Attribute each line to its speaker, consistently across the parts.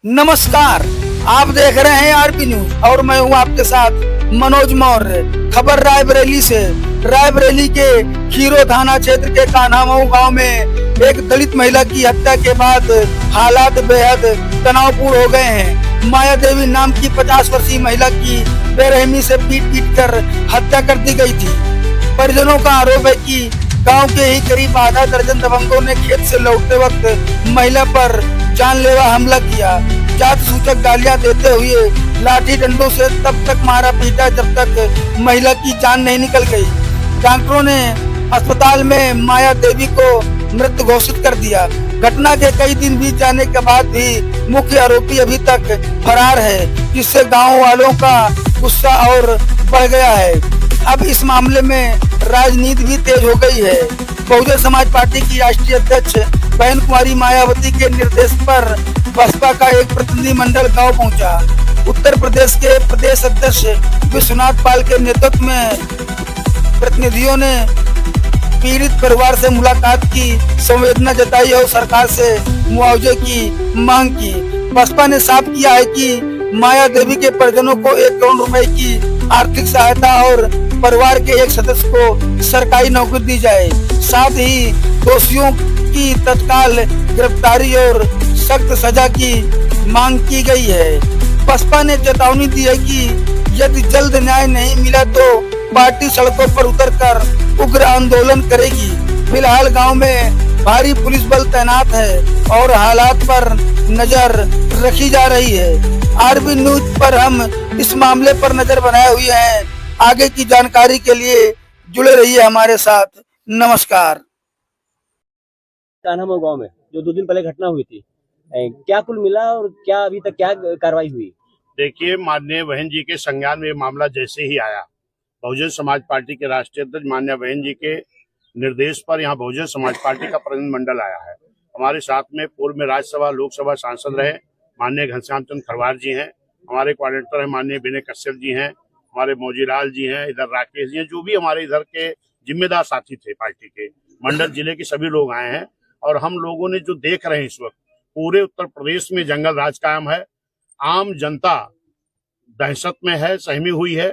Speaker 1: नमस्कार, आप देख रहे हैं आरपी न्यूज और मैं हूं आपके साथ मनोज मौर्य। खबर रायबरेली से। रायबरेली के खीरो थाना क्षेत्र के कान्हामऊ गांव में एक दलित महिला की हत्या के बाद हालात बेहद तनावपूर्ण हो गए हैं। माया देवी नाम की 50 वर्षीय महिला की बेरहमी से पीट कर हत्या कर दी गई थी। परिजनों का आरोप है कि गांव के ही करीब आधा दर्जन दबंगों ने खेत से लौटते वक्त महिला पर जानलेवा हमला किया। जात सूचक गालियां देते हुए लाठी डंडों से तब तक मारा पीटा जब तक महिला की जान नहीं निकल गई। डॉक्टरों ने अस्पताल में माया देवी को मृत घोषित कर दिया। घटना के कई दिन बीत जाने के बाद भी मुख्य आरोपी अभी तक फरार है, जिससे गांव वालों का गुस्सा और बढ़ गया है। अब इस मामले में राजनीति भी तेज हो गई है। बहुजन समाज पार्टी की राष्ट्रीय अध्यक्ष बहन कुमारी मायावती के निर्देश पर बसपा का एक प्रतिनिधि मंडल गांव पहुंचा। उत्तर प्रदेश के प्रदेश अध्यक्ष विश्वनाथ पाल के नेतृत्व में प्रतिनिधियों ने पीड़ित परिवार से मुलाकात की, संवेदना जताई और सरकार से मुआवजे की मांग की। बसपा ने साफ किया है कि माया देवी के परिजनों को 1 करोड़ रुपए की आर्थिक सहायता और परिवार के एक सदस्य को सरकारी नौकरी दी जाए। साथ ही दोषियों की तत्काल गिरफ्तारी और सख्त सजा की मांग की गई है। बसपा ने चेतावनी दी है कि यदि जल्द न्याय नहीं मिला तो पार्टी सड़कों पर उतरकर उग्र आंदोलन करेगी। फिलहाल गांव में भारी पुलिस बल तैनात है और हालात पर नजर रखी जा रही है। आरबी न्यूज पर हम इस मामले पर नजर बनाए हुए हैं। आगे की जानकारी के लिए जुड़े रहिए हमारे साथ। नमस्कार।
Speaker 2: कान्हामऊ गांव में जो 2 दिन पहले घटना हुई थी, क्या कुल मिला और क्या अभी तक क्या कार्रवाई हुई?
Speaker 3: देखिए, माननीय बहन जी के संज्ञान में मामला जैसे ही आया, बहुजन समाज पार्टी के राष्ट्रीय अध्यक्ष माननीय बहन जी के निर्देश पर यहाँ बहुजन समाज पार्टी का प्रतिनिधि मंडल आया है। हमारे साथ में पूर्व में राज्यसभा लोकसभा सांसद रहे माननीय घनश्याम चंद्र खरवार जी हैं, हमारे कोऑर्डिनेटर है माननीय विनय कश्यप जी हैं, हमारे मौजीलाल जी हैं, इधर राकेश जी हैं, जो भी हमारे इधर के जिम्मेदार साथी थे पार्टी के, मंडल जिले के सभी लोग आए हैं। और हम लोगों ने जो देख रहे हैं इस वक्त पूरे उत्तर प्रदेश में जंगल राज कायम है। आम जनता दहशत में है, सहमी हुई है।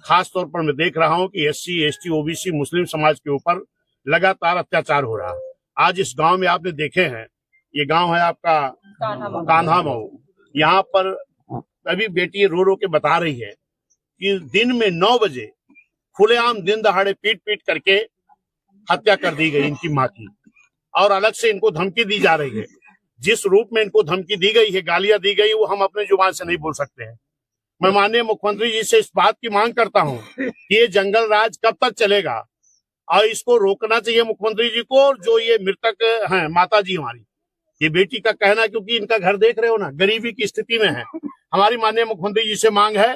Speaker 3: खास तौर पर मैं देख रहा हूं कि SC, ST, OBC मुस्लिम समाज के ऊपर लगातार अत्याचार हो रहा है। आज इस गांव में आपने देखे हैं, ये गांव है आपका कान्हामऊ। यहाँ पर अभी बेटी रो रो के बता रही है कि दिन में 9 बजे खुलेआम दिन दहाड़े पीट पीट करके हत्या कर दी गई इनकी माँ की, और अलग से इनको धमकी दी जा रही है। जिस रूप में इनको धमकी दी गई है, गालियां दी गई, वो हम अपने जुबान से नहीं बोल सकते हैं। मैं माननीय मुख्यमंत्री जी से इस बात की मांग करता हूं कि ये जंगल राज कब तक चलेगा और इसको रोकना चाहिए मुख्यमंत्री जी को। जो ये मृतक हैं माता जी हमारी, ये बेटी का कहना, क्योंकि इनका घर देख रहे हो ना, गरीबी की स्थिति में है। हमारी माननीय मुख्यमंत्री जी से मांग है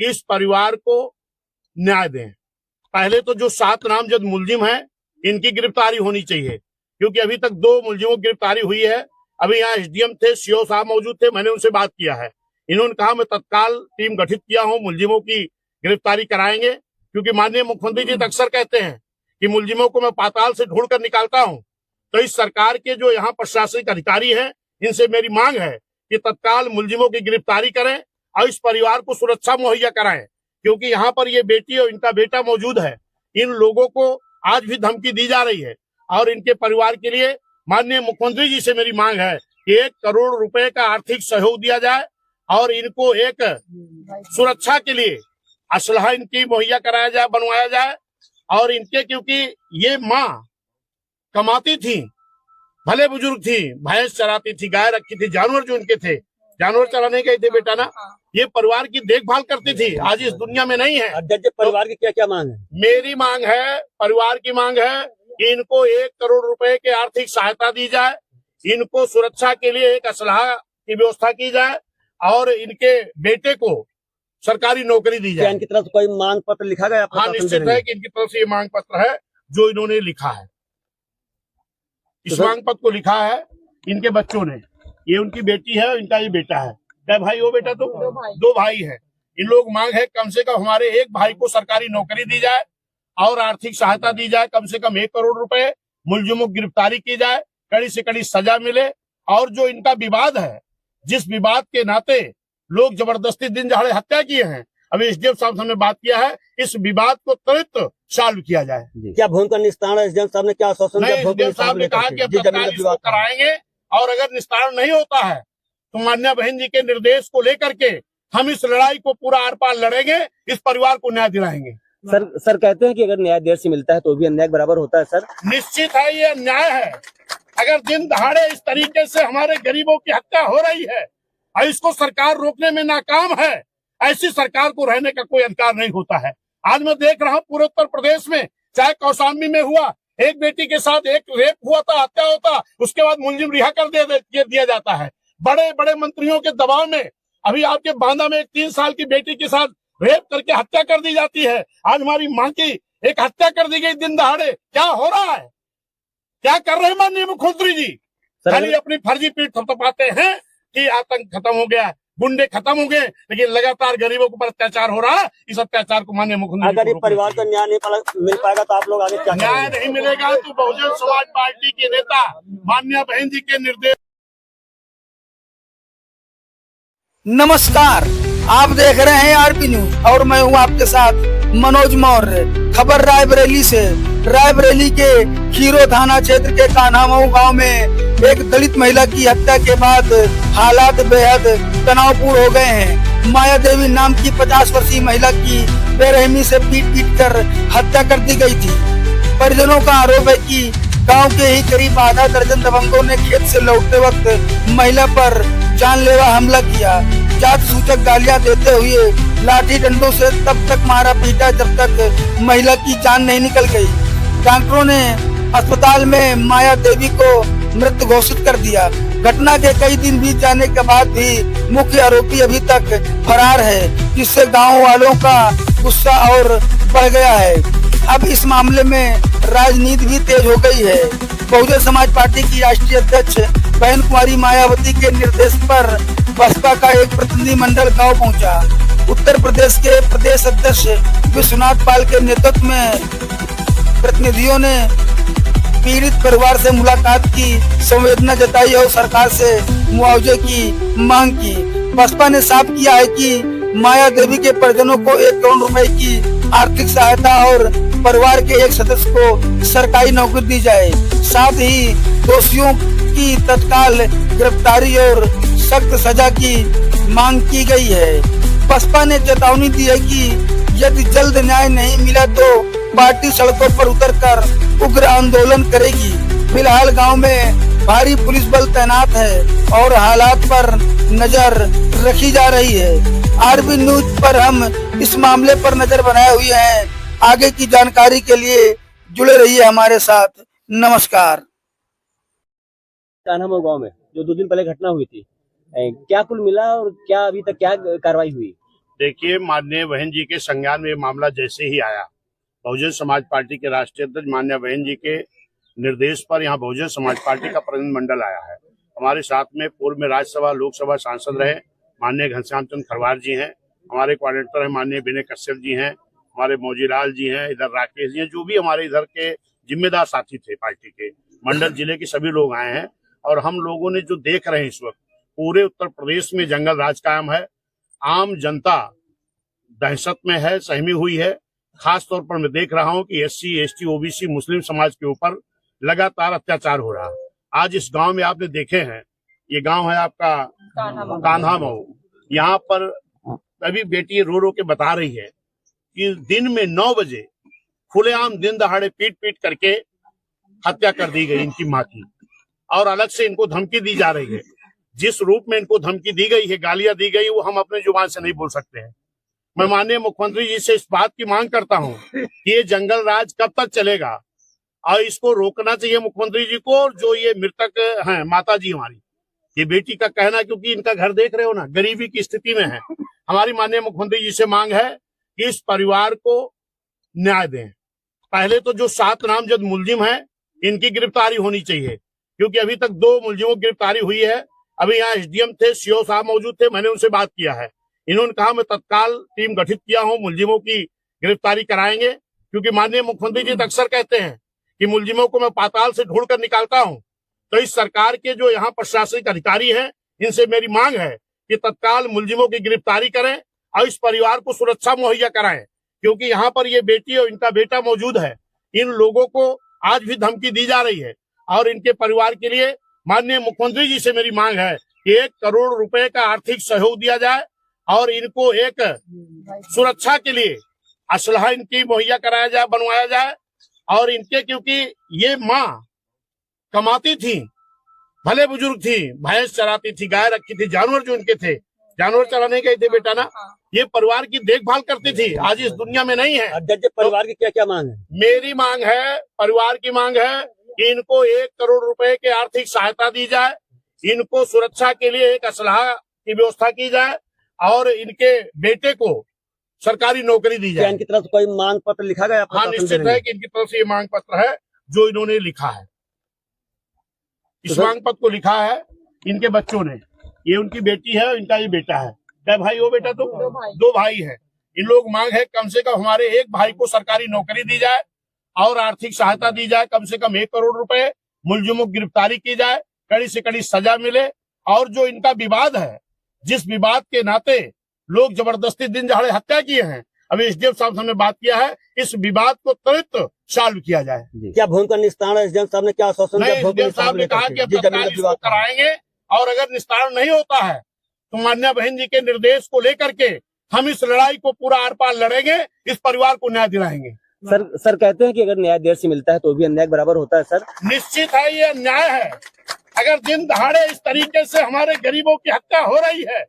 Speaker 3: कि इस परिवार को न्याय दें। पहले तो जो 7 नामजद मुलजिम हैं, इनकी गिरफ्तारी होनी चाहिए, क्योंकि अभी तक 2 मुलजिमों की गिरफ्तारी हुई है। अभी यहाँ SDM थे, CO साहब मौजूद थे, मैंने उनसे बात किया है। इन्होंने कहा मैं तत्काल टीम गठित किया हूँ, मुलजिमों की गिरफ्तारी कराएंगे, क्योंकि माननीय मुख्यमंत्री जी अक्सर कहते हैं कि मुलजिमों को मैं पाताल से ढूंढ कर निकालता हूँ। तो इस सरकार के जो यहाँ प्रशासनिक अधिकारी हैं, इनसे मेरी मांग है कि तत्काल मुलजिमों की गिरफ्तारी करें और इस परिवार को सुरक्षा मुहैया कराएं, क्योंकि यहाँ पर ये बेटी और इनका बेटा मौजूद है। इन लोगों को आज भी धमकी दी जा रही है और इनके परिवार के लिए माननीय मुख्यमंत्री जी से मेरी मांग है कि 1 करोड़ रुपए का आर्थिक सहयोग दिया जाए और इनको एक सुरक्षा के लिए असलहा इनकी मुहैया कराया जाए, बनवाया जाए। और इनके, क्योंकि ये माँ कमाती थी, भले बुजुर्ग थी, भैंस चराती थी, गाय रखी थी, जानवर जो इनके थे, जानवर चराने गए थे बेटा ना, ये परिवार की देखभाल करती थी, आज इस दुनिया में नहीं है।
Speaker 2: अध्यक्ष, परिवार की क्या क्या मांग है?
Speaker 3: मेरी मांग है, परिवार की मांग है कि इनको 1 करोड़ रुपए की आर्थिक सहायता दी जाए, इनको सुरक्षा के लिए एक असलहा की व्यवस्था की जाए और इनके बेटे को सरकारी नौकरी दी जाए।
Speaker 2: इनकी तरफ से कोई मांग पत्र लिखा गया?
Speaker 3: हाँ, निश्चित है कि इनकी तरफ से ये मांग पत्र है जो इन्होंने लिखा है। इस मांग पत्र को लिखा है इनके बच्चों ने। ये उनकी बेटी है, इनका ये बेटा है। क्या भाई हो बेटा? तो 2 भाई है। इन लोग मांग है कम से कम हमारे एक भाई को सरकारी नौकरी दी जाए और आर्थिक सहायता दी जाए, कम से कम 1 करोड़ रुपए, मुलजिमों की गिरफ्तारी की जाए, कड़ी से कड़ी सजा मिले। और जो इनका विवाद है जिस विवाद के नाते लोग जबरदस्ती दिन दहाड़े हत्या किए हैं, अभी एसडीएम साहब हमने बात किया है, इस विवाद को त्वरित सॉल्व किया जाए।
Speaker 2: क्या भवन का निस्तारण एसडीएम साहब ने क्या आश्वासन दिया?
Speaker 3: एसडीएम साहब ने कहा कि अब तत्काल इसको कराएंगे और अगर निस्तारण नहीं होता है तो मान्या बहन जी के निर्देश को लेकर के हम इस लड़ाई को पूरा आर पार लड़ेंगे, इस परिवार को न्याय दिलाएंगे।
Speaker 2: सर कहते हैं कि अगर न्याय देर से मिलता है तो भी अन्याय बराबर होता है। सर
Speaker 3: निश्चित है ये अन्याय है। अगर दिन दहाड़े इस तरीके से हमारे गरीबों की हत्या हो रही है और इसको सरकार रोकने में नाकाम है, ऐसी सरकार को रहने का कोई अधिकार नहीं होता है। आज मैं देख रहा हूँ पूरे उत्तर प्रदेश में, चाहे कौशाम्बी में हुआ, एक बेटी के साथ एक रेप हुआ था, हत्या होता, उसके बाद मुलजिम रिहा कर दिया जाता है। बड़े बड़े मंत्रियों के दबाव में अभी आपके बांदा में एक 3 साल की बेटी के साथ रेप करके हत्या कर दी जाती है। आज हमारी मां की एक हत्या कर दी गई दिन दहाड़े। क्या हो रहा है? क्या कर रहे हैं माननीय मुख्यमंत्री जी? खाली अपनी फर्जी पीठ थपथपाते हैं कि आतंक खत्म हो गया, गुंडे खत्म हो गए, लेकिन लगातार गरीबों के ऊपर अत्याचार हो रहा है। इस अत्याचार को माननीय मुख्यमंत्री,
Speaker 2: अगर परिवार को न्याय नहीं मिल पाएगा तो आप लोग आगे क्या?
Speaker 3: न्याय नहीं मिलेगा तो बहुजन समाज पार्टी के नेता मान्या बहन जी के निर्देश।
Speaker 1: नमस्कार, आप देख रहे हैं आरपी न्यूज और मैं हूं आपके साथ मनोज मौर्य। खबर रायबरेली से। रायबरेली के खीरो थाना क्षेत्र के कान्हामऊ गांव में एक दलित महिला की हत्या के बाद हालात बेहद तनावपूर्ण हो गए हैं। माया देवी नाम की 50 वर्षीय महिला की बेरहमी से पीट कर हत्या कर दी गई थी। परिजनों का आरोप है कि गांव के ही करीब आधा दर्जन दबंगों ने खेत से लौटते वक्त महिला पर जानलेवा हमला किया। जात सूचक गालियां देते हुए लाठी डंडों से तब तक मारा पीटा जब तक महिला की जान नहीं निकल गई। डॉक्टरों ने अस्पताल में माया देवी को मृत घोषित कर दिया। घटना के कई दिन बीत जाने के बाद भी मुख्य आरोपी अभी तक फरार है, जिससे गांव वालों का गुस्सा और बढ़ गया है। अब इस मामले में राजनीति भी तेज हो गई है। बहुजन समाज पार्टी की राष्ट्रीय अध्यक्ष बहन कुमारी मायावती के निर्देश पर बसपा का एक प्रतिनिधिमंडल गांव पहुंचा। उत्तर प्रदेश के प्रदेश अध्यक्ष विश्वनाथ पाल के नेतृत्व में प्रतिनिधियों ने पीड़ित परिवार से मुलाकात की, संवेदना जताई और सरकार से मुआवजे की मांग की। बसपा ने साफ किया है कि माया देवी के परिजनों को 1 करोड़ रुपए की आर्थिक सहायता और परिवार के एक सदस्य को सरकारी नौकरी दी जाए। साथ ही दोषियों की तत्काल गिरफ्तारी और सख्त सजा की मांग की गई है। बसपा ने चेतावनी दी है कि यदि जल्द न्याय नहीं मिला तो पार्टी सड़कों पर उतरकर उग्र आंदोलन करेगी। फिलहाल गांव में भारी पुलिस बल तैनात है और हालात पर नजर रखी जा रही है। आरबी न्यूज पर हम इस मामले पर नजर बनाए हुए हैं। आगे की जानकारी के लिए जुड़े रहिए हमारे साथ। नमस्कार।
Speaker 2: कान्हामऊ गांव में जो 2 दिन पहले घटना हुई थी, क्या कुल मिला और क्या अभी तक क्या कार्रवाई हुई?
Speaker 3: देखिए, माननीय बहन जी के संज्ञान में मामला जैसे ही आया, बहुजन समाज पार्टी के राष्ट्रीय अध्यक्ष मान्या बहन जी के निर्देश पर यहाँ बहुजन समाज पार्टी का प्रतिनिधिमंडल आया है। हमारे साथ में पूर्व में राज्यसभा लोकसभा सांसद रहे माननीय घनश्याम चंद्र खरवार जी हैं, हमारे कोऑर्डिनेटर है माननीय विनय कश्यप जी हैं, हमारे मौजीलाल जी हैं, इधर राकेश जी हैं, जो भी हमारे इधर के जिम्मेदार साथी थे पार्टी के, मंडल जिले के सभी लोग आए हैं। और हम लोगों ने जो देख रहे हैं इस वक्त पूरे उत्तर प्रदेश में जंगल राज कायम है। आम जनता दहशत में है, सहमी हुई है। खास तौर पर मैं देख रहा हूं कि SC, ST, OBC मुस्लिम समाज के ऊपर लगातार अत्याचार हो रहा है। आज इस गांव में आपने देखे हैं, ये गांव है आपका कान्हामऊ। यहाँ पर अभी बेटी रो रो के बता रही है कि दिन में 9 बजे खुलेआम दिन दहाड़े पीट करके हत्या कर दी गई इनकी मां की, और अलग से इनको धमकी दी जा रही है। जिस रूप में इनको धमकी दी गई है, गालियां दी गई, वो हम अपने जुबान से नहीं बोल सकते हैं। मैं माननीय मुख्यमंत्री जी से इस बात की मांग करता हूं कि ये जंगल राज कब तक चलेगा और इसको रोकना चाहिए मुख्यमंत्री जी को। जो ये मृतक हैं माता जी हमारी, ये बेटी का कहना, क्योंकि इनका घर देख रहे हो ना, गरीबी की स्थिति में है। हमारी माननीय मुख्यमंत्री जी से मांग है कि इस परिवार को न्याय दें। पहले तो जो 7 नामजद मुलजिम हैं, इनकी गिरफ्तारी होनी चाहिए, क्योंकि अभी तक 2 मुलजिमों की गिरफ्तारी हुई है। अभी यहाँ SDM थे, CO साहब मौजूद थे, मैंने उनसे बात किया है। इन्होंने कहा मैं तत्काल टीम गठित किया हूं, मुलजिमों की गिरफ्तारी कराएंगे, क्योंकि माननीय मुख्यमंत्री जी अक्सर कहते हैं कि मुलजिमों को मैं पाताल से ढूंढ कर निकालता हूं। तो इस सरकार के जो यहाँ प्रशासनिक अधिकारी हैं, इनसे मेरी मांग है कि तत्काल मुलजिमों की गिरफ्तारी करें और इस परिवार को सुरक्षा मुहैया कराएं, क्योंकि यहाँ पर ये बेटी और इनका बेटा मौजूद है। इन लोगों को आज भी धमकी दी जा रही है और इनके परिवार के लिए माननीय मुख्यमंत्री जी से मेरी मांग है कि 1 करोड़ रुपए का आर्थिक सहयोग दिया जाए और इनको एक सुरक्षा के लिए असलहा इनकी मुहैया कराया जाए, बनवाया जाए। और इनके, क्योंकि ये माँ कमाती थी, भले बुजुर्ग थी, भैंस चराती थी, गाय रखी थी, जानवर जो इनके थे, जानवर चराने गए थे बेटा ना, ये परिवार की देखभाल करती थी, आज इस दुनिया में नहीं है।
Speaker 2: अध्यक्ष, परिवार की क्या क्या मांग है?
Speaker 3: मेरी मांग है, परिवार की मांग है कि इनको 1 करोड़ रुपए की आर्थिक सहायता दी जाए, इनको सुरक्षा के लिए एक असलहा की व्यवस्था की जाए और इनके बेटे को सरकारी नौकरी दी
Speaker 2: क्या
Speaker 3: जाए।
Speaker 2: इनकी तरफ से कोई मांग पत्र लिखा गया?
Speaker 3: हाँ, निश्चित है कि इनकी तरफ से ये मांग पत्र है जो इन्होंने लिखा है। इस मांग पत्र को लिखा है इनके बच्चों ने। ये उनकी बेटी है और इनका ये बेटा है। क्या भाई हो बेटा? तो 2 भाई है। इन लोग मांग है कम से कम हमारे एक भाई को सरकारी नौकरी दी जाए और आर्थिक सहायता दी जाए, कम से कम 1 करोड़ रुपए, मुलजिमों की गिरफ्तारी की जाए, कड़ी से कड़ी सजा मिले। और जो इनका विवाद है, जिस विवाद के नाते लोग जबरदस्ती दिन दहाड़े हत्या किए हैं, अभी एसडीएम साहब से हमने बात किया है, इस विवाद को त्वरित सॉल्व किया जाए।
Speaker 2: क्या भूमि का निस्तारण एसडीएम साहब ने क्या आश्वासन दिया?
Speaker 3: एसडीएम साहब ने कहा कि अब तत्काल इसको कराएंगे और अगर निस्तारण नहीं होता है तो मान्या बहन जी के निर्देश को लेकर के हम इस लड़ाई को पूरा आर पार लड़ेंगे, इस परिवार को न्याय दिलाएंगे।
Speaker 2: सर कहते हैं कि अगर न्याय देर से मिलता है तो भी अन्याय बराबर होता है। सर,
Speaker 3: निश्चित है ये अन्याय है। अगर दिन दहाड़े इस तरीके से हमारे गरीबों की हत्या हो रही है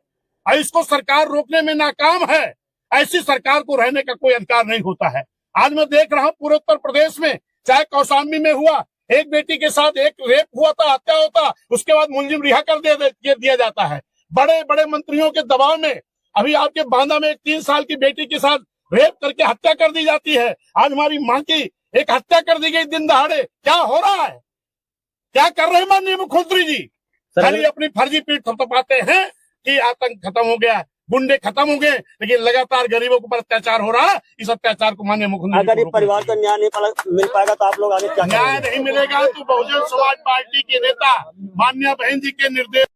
Speaker 3: और इसको सरकार रोकने में नाकाम है, ऐसी सरकार को रहने का कोई अधिकार नहीं होता है। आज मैं देख रहा हूँ पूरे उत्तर प्रदेश में, चाहे कौशाम्बी में हुआ, एक बेटी के साथ एक रेप हुआ था, हत्या होता, उसके बाद मुलजिम रिहा कर दिया जाता है। बड़े बड़े मंत्रियों के दबाव में अभी आपके बांदा में एक 3 साल की बेटी के साथ रेप करके हत्या कर दी जाती है। आज हमारी मां की एक हत्या कर दी गई दिन दहाड़े। क्या हो रहा है? क्या कर रहे हैं माननीय मुख्यमंत्री जी? खाली अपनी फर्जी पीठ थपथपाते हैं कि आतंक खत्म हो गया, गुंडे खत्म हो गए, लेकिन लगातार गरीबों के ऊपर अत्याचार हो रहा है। इस अत्याचार को माननीय मुख्यमंत्री,
Speaker 2: अगर ये परिवार को न्याय नहीं मिल पाएगा तो आप लोग आगे क्या करेंगे?
Speaker 3: न्याय नहीं मिलेगा तो बहुजन समाज पार्टी के नेता मान्या बहन जी के निर्देश।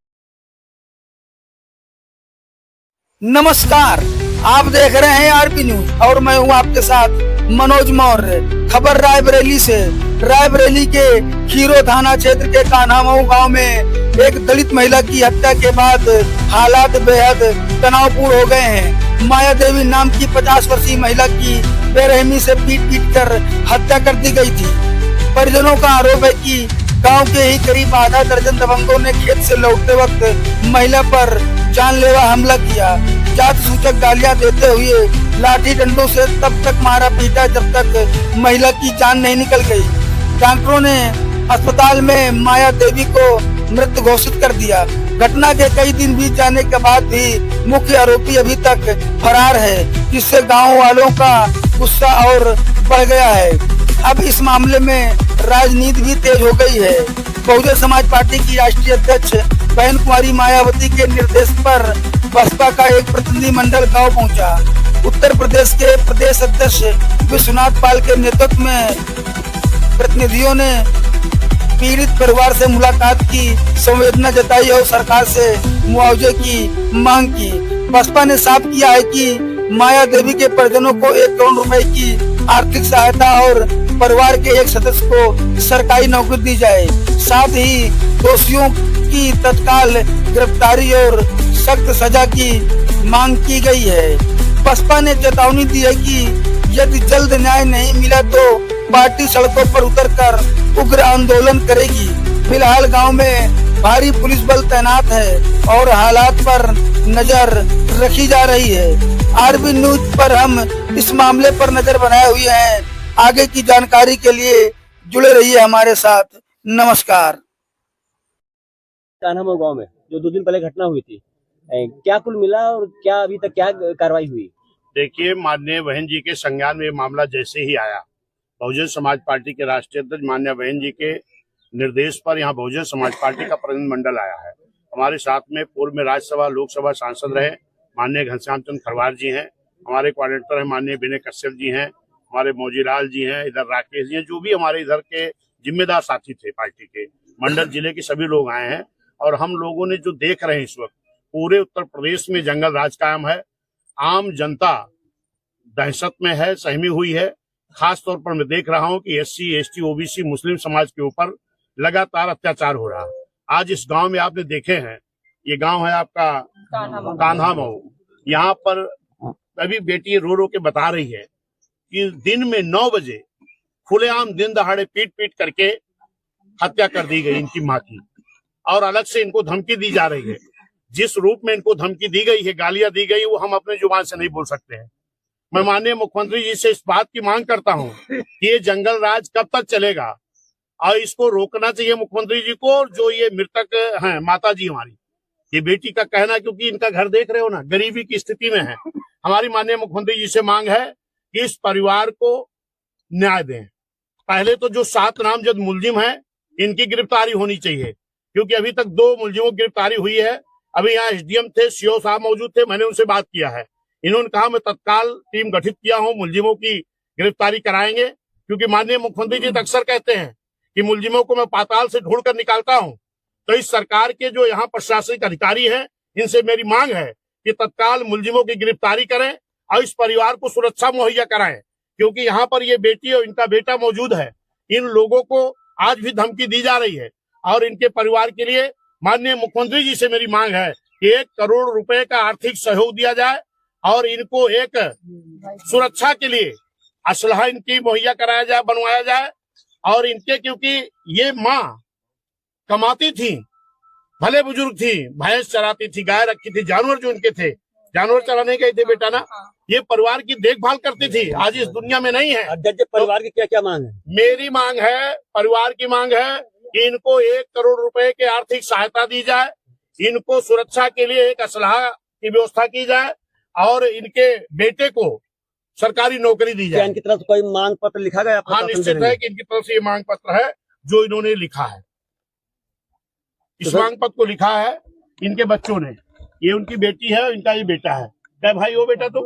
Speaker 1: नमस्कार, आप देख रहे हैं आरपी न्यूज और मैं हूं आपके साथ मनोज मौर्य। खबर रायबरेली से। रायबरेली के खीरो थाना क्षेत्र के कान्हामऊ गांव में एक दलित महिला की हत्या के बाद हालात बेहद तनावपूर्ण हो गए हैं। माया देवी नाम की 50 वर्षीय महिला की बेरहमी से पीट कर हत्या कर दी गई थी। परिजनों का आरोप है कि गांव के ही करीब आधा दर्जन दबंगों ने खेत से लौटते वक्त महिला पर जानलेवा हमला किया। जात सूचक गालियां देते हुए लाठी डंडों से तब तक मारा पीटा जब तक महिला की जान नहीं निकल गई। डॉक्टरों ने अस्पताल में माया देवी को मृत घोषित कर दिया। घटना के कई दिन बीत जाने के बाद भी मुख्य आरोपी अभी तक फरार है, जिससे गांव वालों का गुस्सा और बढ़ गया है। अब इस मामले में राजनीति भी तेज हो गई है। बहुजन समाज पार्टी की राष्ट्रीय अध्यक्ष बहन कुमारी मायावती के निर्देश पर बसपा का एक प्रतिनिधिमंडल गांव पहुंचा। उत्तर प्रदेश के प्रदेश अध्यक्ष विश्वनाथ पाल के नेतृत्व में प्रतिनिधियों ने पीड़ित परिवार से मुलाकात की, संवेदना जताई और सरकार से मुआवजे की मांग की। बसपा ने साफ किया है कि माया देवी के परिजनों को 1 करोड़ रुपए की आर्थिक सहायता और परिवार के एक सदस्य को सरकारी नौकरी दी जाए। साथ ही दोषियों की तत्काल गिरफ्तारी और सख्त सजा की मांग की गई है। बसपा ने चेतावनी दी है कि यदि जल्द न्याय नहीं मिला तो पार्टी सड़कों पर उतरकर उग्र आंदोलन करेगी। फिलहाल गांव में भारी पुलिस बल तैनात है और हालात पर नजर रखी जा रही है। आरबी न्यूज पर हम इस मामले पर नजर बनाए हुए हैं। आगे की जानकारी के लिए जुड़े रहिए हमारे साथ। नमस्कार।
Speaker 2: कान्हामऊ गांव में जो 2 दिन पहले घटना हुई थी, क्या कुल मिला और क्या अभी तक क्या कार्रवाई हुई?
Speaker 3: देखिए, माननीय बहन जी के संज्ञान में मामला जैसे ही आया, बहुजन समाज पार्टी के राष्ट्रीय अध्यक्ष मान्या बहन जी के निर्देश पर यहाँ बहुजन समाज पार्टी का प्रतिनिधिमंडल आया है। हमारे साथ में पूर्व में राज्यसभा लोकसभा सांसद रहे माननीय घनश्याम चंद्र खरवार जी हैं, हमारे कोऑर्डिनेटर हैं माननीय विनय कश्यप जी हैं, हमारे मौजीलाल जी हैं, इधर राकेश जी हैं, जो भी हमारे इधर के जिम्मेदार साथी थे पार्टी के, मंडल जिले के सभी लोग आए हैं और हम लोगों ने जो देख रहे हैं इस वक्त पूरे उत्तर प्रदेश में जंगल राज कायम है। आम जनता दहशत में है, सहमी हुई है। खास तौर पर मैं देख रहा हूं कि SC, ST, OBC मुस्लिम समाज के ऊपर लगातार अत्याचार हो रहा है। आज इस गांव में आपने देखे हैं, ये गांव है आपका कान्हा मऊ। यहाँ पर अभी बेटी रो रो के बता रही है कि दिन में 9 बजे खुलेआम दिन दहाड़े पीट पीट करके हत्या कर दी गई इनकी माँ की, और अलग से इनको धमकी दी जा रही है। जिस रूप में इनको धमकी दी गई है, गालियां दी गई, वो हम अपने जुबान से नहीं बोल सकते हैं। मैं माननीय मुख्यमंत्री जी से इस बात की मांग करता हूं कि ये जंगल राज कब तक चलेगा और इसको रोकना चाहिए मुख्यमंत्री जी को। जो ये मृतक हैं माता जी हमारी, ये बेटी का कहना, क्योंकि इनका घर देख रहे हो ना, गरीबी की स्थिति में है। हमारी माननीय मुख्यमंत्री जी से मांग है कि इस परिवार को न्याय दें। पहले तो जो 7 नामजद मुलजिम हैं इनकी गिरफ्तारी होनी चाहिए, क्योंकि अभी तक 2 मुलजिमों की गिरफ्तारी हुई है। अभी यहाँ SDM थे, CO साहब मौजूद थे, मैंने उनसे बात किया है। इन्होंने कहा मैं तत्काल टीम गठित किया हूं, मुलजिमों की गिरफ्तारी कराएंगे, क्योंकि माननीय मुख्यमंत्री जी अक्सर कहते हैं कि मुलजिमों को मैं पाताल से ढूंढ कर निकालता हूं। तो इस सरकार के जो यहाँ प्रशासनिक अधिकारी हैं, इनसे मेरी मांग है कि तत्काल मुलजिमों की गिरफ्तारी करें और इस परिवार को सुरक्षा मुहैया कराएं, क्योंकि यहाँ पर ये बेटी और इनका बेटा मौजूद है। इन लोगों को आज भी धमकी दी जा रही है और इनके परिवार के लिए माननीय मुख्यमंत्री जी से मेरी मांग है कि 1 करोड़ रुपए का आर्थिक सहयोग दिया जाए और इनको एक सुरक्षा के लिए असलहा इनकी मुहैया कराया जाए, बनवाया जाए। और इनके, क्योंकि ये माँ कमाती थी, भले बुजुर्ग थी, भैंस चराती थी, गाय रखी थी, जानवर जो इनके थे, जानवर चराने गए थे बेटा ना, ये परिवार की देखभाल करती थी, आज इस दुनिया में नहीं है।
Speaker 2: अध्यक्ष, परिवार की क्या क्या मांग है?
Speaker 3: मेरी मांग है, परिवार की मांग है कि इनको 1 करोड़ रुपए की आर्थिक सहायता दी जाए, इनको सुरक्षा के लिए एक असलहा की व्यवस्था की जाए और इनके बेटे को सरकारी नौकरी दी जाए।
Speaker 2: इनकी तरफ से कोई मांग पत्र लिखा गया?
Speaker 3: हाँ, निश्चित है कि इनकी तरफ से ये मांग पत्र है जो इन्होंने लिखा है। इस मांग पत्र को लिखा है इनके बच्चों ने। ये उनकी बेटी है और इनका ये बेटा है। क्या भाई हो बेटा? तो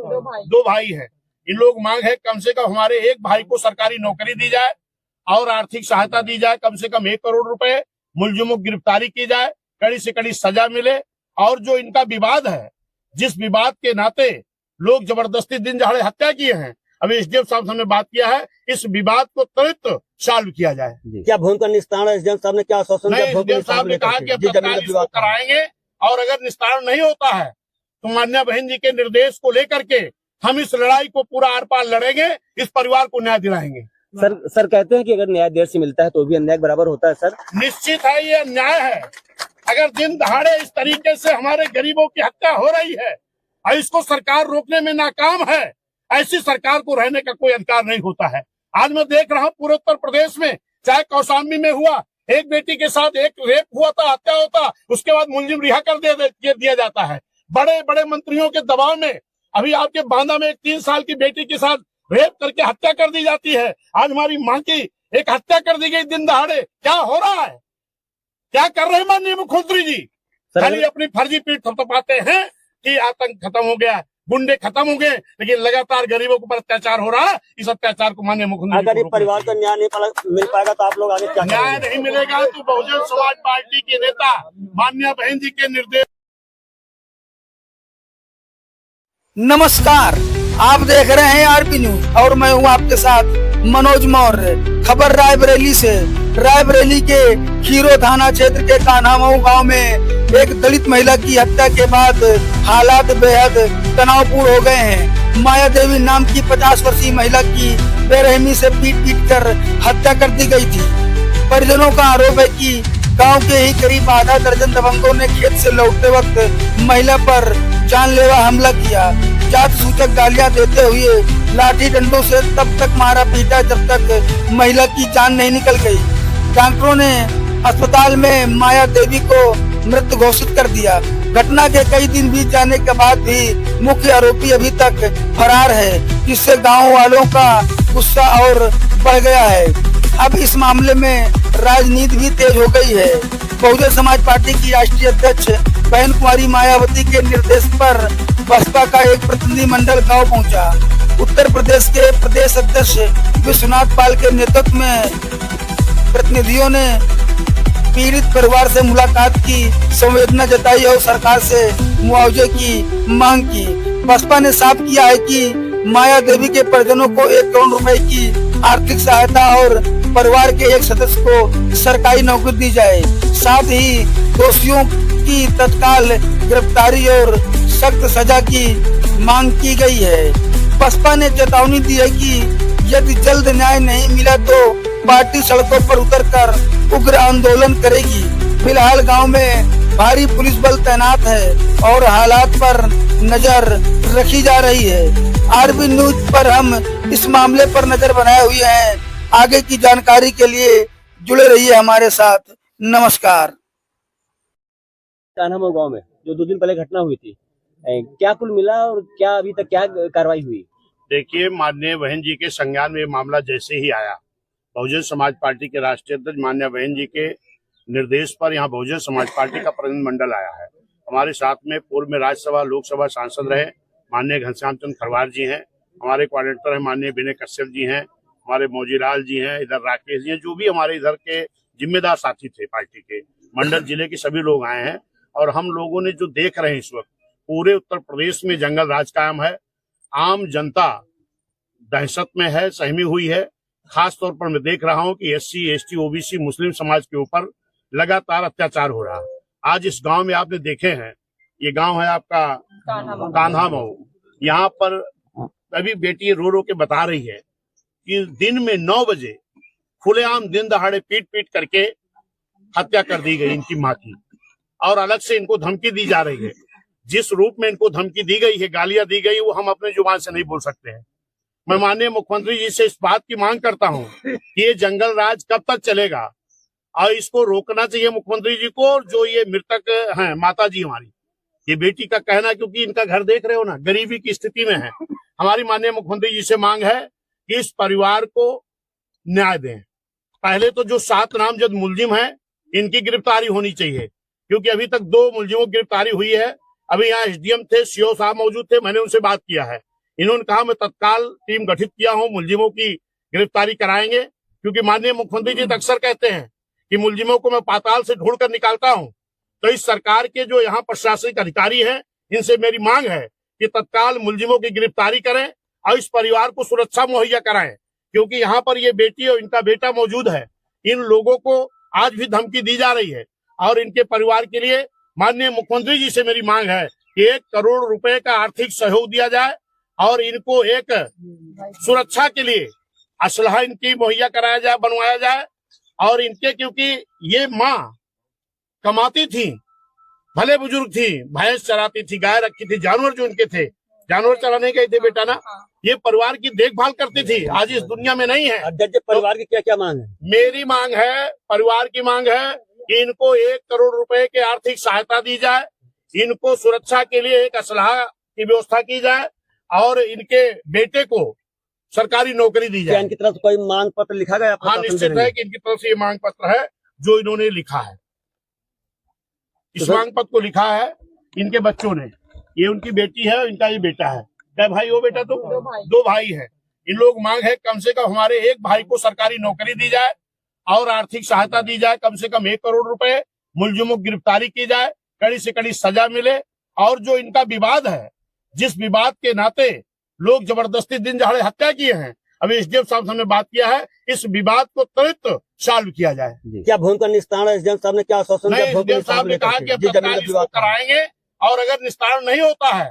Speaker 3: 2 भाई है। इन लोग मांग है कम से कम हमारे एक भाई को सरकारी नौकरी दी जाए और आर्थिक सहायता दी जाए, कम से कम 1 करोड़ रुपए, मुलजिमों की गिरफ्तारी की जाए, कड़ी से कड़ी सजा मिले। और जो इनका विवाद है, जिस विवाद के नाते लोग जबरदस्ती दिन दहाड़े हत्या किए हैं, अभी SDM साहब से हमने बात किया है, इस विवाद को त्वरित सॉल्व किया जाए।
Speaker 2: क्या भूमि का निस्तारण SDM साहब ने क्या आश्वासन दिया?
Speaker 3: SDM साहब ने कहा कि अब तत्काल इसको कराएंगे और अगर निस्तारण नहीं होता है तो मान्या बहन जी के निर्देश को लेकर के हम इस लड़ाई को पूरा आर पार लड़ेंगे, इस परिवार को न्याय दिलाएंगे।
Speaker 2: सर कहते हैं कि अगर न्याय देर से मिलता है तो भी अन्याय बराबर होता है। सर
Speaker 3: निश्चित है, ये अन्याय है। अगर दिन दहाड़े इस तरीके से हमारे गरीबों की हत्या हो रही है और इसको सरकार रोकने में नाकाम है, ऐसी सरकार को रहने का कोई अधिकार नहीं होता है। आज मैं देख रहा हूँ पूरे उत्तर प्रदेश में, चाहे कौशाम्बी में हुआ, एक बेटी के साथ एक रेप हुआ था, हत्या होता, उसके बाद मुलजिम रिहा कर दिया जाता है। बड़े बड़े मंत्रियों के दबाव में अभी आपके बांदा में एक 3 साल की बेटी के साथ रेप करके हत्या कर दी जाती है। आज हमारी मां की एक हत्या कर दी गई दिन दहाड़े। क्या हो रहा है? क्या कर रहे हैं माननीय मुख्यमंत्री जी? खाली अपनी फर्जी पीठ थपथपाते हैं कि आतंक खत्म हो गया, गुंडे खत्म हो गए, लेकिन लगातार गरीबों के ऊपर अत्याचार हो रहा है। इस अत्याचार को माननीय मुख्यमंत्री,
Speaker 2: अगर परिवार को न्याय नहीं मिल पाएगा तो आप लोग आगे क्या?
Speaker 3: न्याय नहीं मिलेगा तो बहुजन समाज पार्टी के नेता मान्या बहन जी के निर्देश।
Speaker 1: नमस्कार, आप देख रहे हैं RP न्यूज और मैं हूं आपके साथ मनोज मौर्य। खबर रायबरेली से। रायबरेली के खीरो थाना क्षेत्र के कान्हामऊ गांव में एक दलित महिला की हत्या के बाद हालात बेहद तनावपूर्ण हो गए हैं। माया देवी नाम की 50 वर्षीय महिला की बेरहमी से पीट कर हत्या कर दी गई थी। परिजनों का आरोप है कि गांव के ही करीब आधा दर्जन दबंगों ने खेत से लौटते वक्त महिला पर जानलेवा हमला किया। जात सूचक गालियां देते हुए लाठी डंडों से तब तक मारा पीटा जब तक महिला की जान नहीं निकल गई। डॉक्टरों ने अस्पताल में माया देवी को मृत घोषित कर दिया। घटना के कई दिन बीत जाने के बाद भी मुख्य आरोपी अभी तक फरार है, जिससे गांव वालों का गुस्सा और बढ़ गया है। अब इस मामले में राजनीति भी तेज हो गई है। बहुजन समाज पार्टी की राष्ट्रीय अध्यक्ष बहन कुमारी मायावती के निर्देश पर बसपा का एक प्रतिनिधिमंडल गांव पहुंचा। उत्तर प्रदेश के प्रदेश अध्यक्ष विश्वनाथ पाल के नेतृत्व में प्रतिनिधियों ने पीड़ित परिवार से मुलाकात की, संवेदना जताई और सरकार से मुआवजे की मांग की। बसपा ने साफ किया है कि माया देवी के परिजनों को 1 करोड़ रुपए की आर्थिक सहायता और परिवार के एक सदस्य को सरकारी नौकरी दी जाए। साथ ही दोषियों की तत्काल गिरफ्तारी और सख्त सजा की मांग की गई है। बसपा ने चेतावनी दी है कि यदि जल्द न्याय नहीं मिला तो पार्टी सड़कों पर उतरकर उग्र आंदोलन करेगी। फिलहाल गांव में भारी पुलिस बल तैनात है और हालात पर नजर रखी जा रही है। आरबी न्यूज पर हम इस मामले पर नजर बनाए हुए हैं। आगे की जानकारी के लिए जुड़े रहिए हमारे साथ। नमस्कार।
Speaker 2: कान्हा गांव में जो 2 दिन पहले घटना हुई थी, क्या कुल मिला और क्या अभी तक क्या कार्रवाई हुई?
Speaker 3: देखिए, माननीय बहन जी के संज्ञान में मामला जैसे ही आया, बहुजन समाज पार्टी के राष्ट्रीय अध्यक्ष माननीय बहन जी के निर्देश पर यहाँ बहुजन समाज पार्टी का प्रतिनिधिमंडल आया है। हमारे साथ में पूर्व में राज्यसभा लोकसभा सांसद रहे माननीय घनश्याम चंद्र खरवार जी हैं, हमारे कोऑर्डिनेटर हैं माननीय विनय कश्यप जी हैं, हमारे मौजीलाल जी हैं, इधर राकेश जी हैं, जो भी हमारे इधर के जिम्मेदार साथी थे पार्टी के, मंडल जिले के सभी लोग आए हैं। और हम लोगों ने जो देख रहे हैं इस वक्त पूरे उत्तर प्रदेश में जंगल राज कायम है, आम जनता दहशत में है, सहमी हुई है। खास तौर पर मैं देख रहा हूं कि SC, ST, OBC मुस्लिम समाज के ऊपर लगातार अत्याचार हो रहा है। आज इस गांव में आपने देखे हैं, ये गांव है आपका कान्हा मऊ। यहाँ पर अभी बेटी रो रो के बता रही है कि दिन में 9 बजे खुलेआम दिन दहाड़े पीट पीट करके हत्या कर दी गई इनकी माँ की, और अलग से इनको धमकी दी जा रही है। जिस रूप में इनको धमकी दी गई है, गालियां दी गई, वो हम अपने जुबान से नहीं बोल सकते हैं। मैं माननीय मुख्यमंत्री जी से इस बात की मांग करता हूं कि ये जंगल राज कब तक चलेगा और इसको रोकना चाहिए मुख्यमंत्री जी को। जो ये मृतक हैं माता जी हमारी, ये बेटी का कहना, क्योंकि इनका घर देख रहे हो ना, गरीबी की स्थिति में है। हमारी माननीय मुख्यमंत्री जी से मांग है कि इस परिवार को न्याय दें। पहले तो जो 7 नामजद मुलजिम है इनकी गिरफ्तारी होनी चाहिए, क्योंकि अभी तक 2 मुलजिमों की गिरफ्तारी हुई है। अभी यहाँ SDM थे, CO साहब मौजूद थे, मैंने उनसे बात किया है। इन्होंने कहा मैं तत्काल टीम गठित किया हूं, मुलजिमों की गिरफ्तारी कराएंगे, क्योंकि माननीय मुख्यमंत्री जी अक्सर कहते हैं कि मुलजिमों को मैं पाताल से ढूंढ कर निकालता हूं। तो इस सरकार के जो यहाँ प्रशासनिक अधिकारी हैं, इनसे मेरी मांग है कि तत्काल मुलजिमों की गिरफ्तारी करें और इस परिवार को सुरक्षा मुहैया कराएं, क्योंकि यहाँ पर ये बेटी और इनका बेटा मौजूद है। इन लोगों को आज भी धमकी दी जा रही है और इनके परिवार के लिए माननीय मुख्यमंत्री जी से मेरी मांग है कि 1 करोड़ रुपए का आर्थिक सहयोग दिया जाए और इनको एक सुरक्षा के लिए असलहा इनकी मुहैया कराया जाए, बनवाया जाए। और इनके, क्योंकि ये माँ कमाती थी, भले बुजुर्ग थी, भैंस चराती थी, गाय रखी थी, जानवर जो इनके थे, जानवर चराने गए थे बेटा ना, ये परिवार की देखभाल करती थी, आज इस दुनिया में नहीं है।
Speaker 2: अध्यक्ष, परिवार की क्या क्या मांग है?
Speaker 3: मेरी मांग है, परिवार की मांग है कि इनको 1 करोड़ रुपए की आर्थिक सहायता दी जाए, इनको सुरक्षा के लिए एक असलहा की व्यवस्था की जाए और इनके बेटे को सरकारी नौकरी दी जाए।
Speaker 2: इनकी तरफ से कोई मांग पत्र लिखा गया?
Speaker 3: हाँ, निश्चित है कि इनकी तरफ से ये मांग पत्र है जो इन्होंने लिखा है। इस मांग पत्र को लिखा है इनके बच्चों ने। ये उनकी बेटी है, इनका ये बेटा है। क्या भाई हो बेटा? तो 2 भाई है। इन लोग मांग है कम से कम हमारे एक भाई को सरकारी नौकरी दी जाए और आर्थिक सहायता दी जाए, कम से कम 1 करोड़ रुपए, मुलजिमों की गिरफ्तारी की जाए, कड़ी से कड़ी सजा मिले। और जो इनका विवाद है, जिस विवाद के नाते लोग जबरदस्ती दिन दहाड़े हत्या किए हैं, अभी SDM साहब हमने बात किया है, इस विवाद को त्वरित सॉल्व किया जाए।
Speaker 2: क्या भूमि का निस्तारण SDM साहब ने क्या आश्वासन दिया?
Speaker 3: SDM साहब ने कहा कि अब तत्काल इसको कराएंगे और अगर निस्तारण नहीं होता है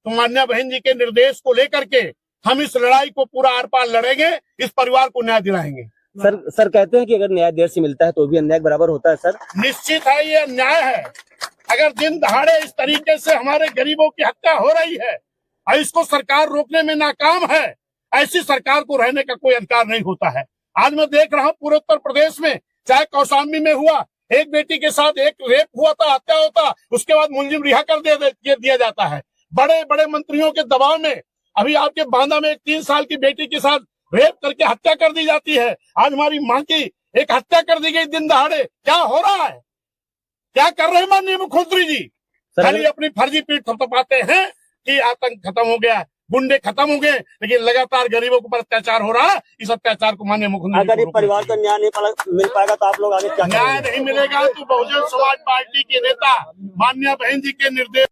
Speaker 3: तो मान्या बहन जी के निर्देश को लेकर के हम इस लड़ाई को पूरा आर पार लड़ेंगे, इस परिवार को न्याय दिलाएंगे।
Speaker 2: सर कहते हैं कि अगर न्याय देर से मिलता है तो भी अन्याय बराबर होता है। सर
Speaker 3: निश्चित है, ये अन्याय है। अगर दिन दहाड़े इस तरीके से हमारे गरीबों की हत्या हो रही है और इसको सरकार रोकने में नाकाम है, ऐसी सरकार को रहने का कोई अधिकार नहीं होता है। आज मैं देख रहा हूँ पूरे उत्तर प्रदेश में, चाहे कौशाम्बी में हुआ, एक बेटी के साथ एक रेप हुआ था, हत्या होता, उसके बाद मुलजिम रिहा कर दिया जाता है। बड़े बड़े मंत्रियों के दबाव में अभी आपके बांदा में एक 3 साल की बेटी के साथ रेप करके हत्या कर दी जाती है। आज हमारी मां की एक हत्या कर दी गई दिन दहाड़े। क्या हो रहा है? क्या कर रहे हैं माननीय मुख्यमंत्री जी? खाली अपनी फर्जी पीठ थपथपाते हैं कि आतंक खत्म हो गया। गुंडे खत्म हो गए, लेकिन लगातार गरीबों के ऊपर अत्याचार हो रहा है। इस अत्याचार को माननीय मुख्यमंत्री
Speaker 2: अगर ये परिवार को न्याय नहीं मिल पाएगा तो आप लोग आगे क्या
Speaker 3: न्याय नहीं मिलेगा तो बहुजन समाज पार्टी के नेता माननीय बहन जी के निर्देश